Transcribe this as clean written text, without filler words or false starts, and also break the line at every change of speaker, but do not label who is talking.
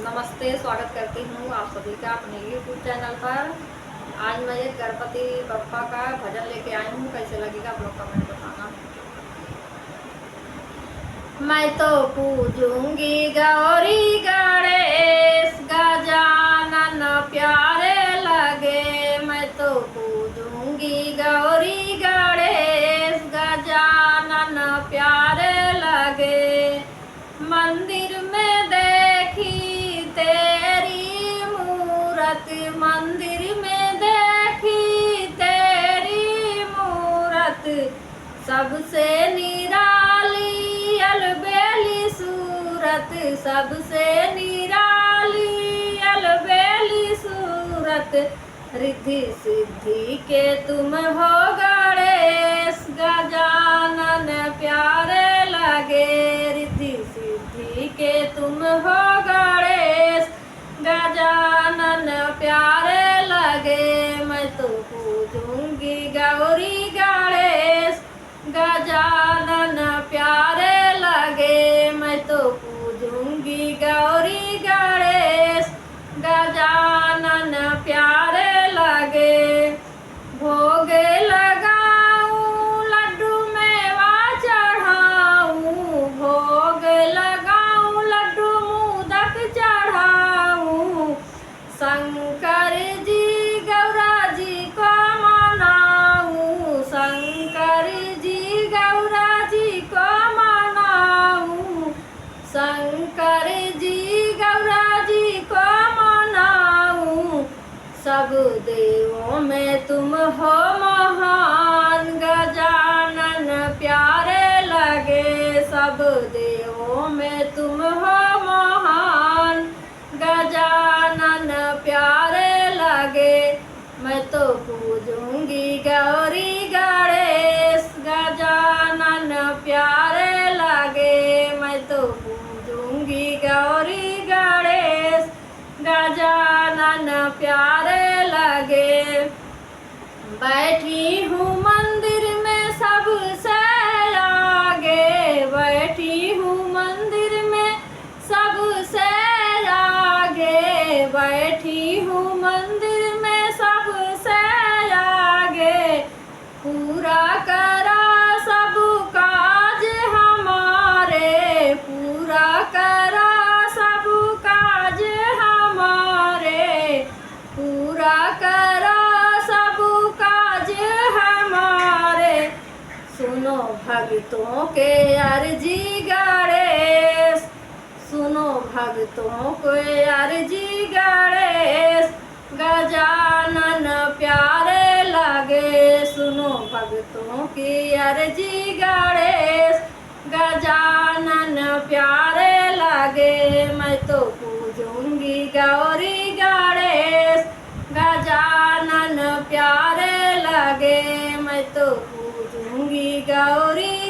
नमस्ते, स्वागत करती हूँ आप सभी का अपने YouTube चैनल पर। आज मैं एक गणपति बप्पा का भजन लेके आई हूँ। कैसे लगेगा आप लोग कमेंट बताना। मैं तो पूजूंगी गौरी गणेश, गजानन प्यारे लगे। मैं तो पूजूंगी गौरी गणेश, गजानन प्यारे लगे। मंदिर में देखी तेरी मूरत, मंदिर में देखी तेरी मूरत, सबसे निराली अलबेली सूरत, सबसे निराली अलबेली सूरत। रिद्धि सिद्धि के तुम हो गणेश, गजानन प्यारे लगे। रिद्धि सिद्धि के तुम हो गणेश, गजानन प्यारे लगे। मैं तो पूजूंगी गौरी गणेश, गजानन प्यारे लगे। मैं तो पूजूंगी गौरी गणेश, गजानन प्यारे लगे। भोग लगाऊं लड्डू मेवा चढ़ाऊं, भोग लगाऊं लड्डू मोदक चढ़ाऊं। शंकर जी गौरा जी को मनाऊं, शंकर जी गौरा जी को मनाऊं, शंकर जी गौरा जी को मनाऊं। सब देवों में तुम हो महान, गजानन प्यारे लगे। सब देवों में तुम हो महान, गजानन प्यारे लगे। मैं तो पूजूंगी गौरी गणेश, गजानन प्यारे लगे। मैं तो पूजूंगी गौरी गणेश, गजानन प्यारे लगे। बैठी हूँ मंदिर में सबसे आगे, बैठी हूँ मंदिर में सबसे आगे, बैठी हूँ मंदिर में सबसे आगे। पूरा करा सब काज हमारे, पूरा करा सब काज हमारे, पूरा करा सब काज हमारे। सुनो भक्तों के अर्जी गणेश, सुनो भक्तों के अर्जी गणेश, गजानन प्यारे लगे। सुनो भक्तों की अर्जी गणेश, गजानन प्यारे लगे। मैं तो पूजूंगी गौरी गणेश, गजानन प्यारे लगे। मैं तो पूजूंगी गौरी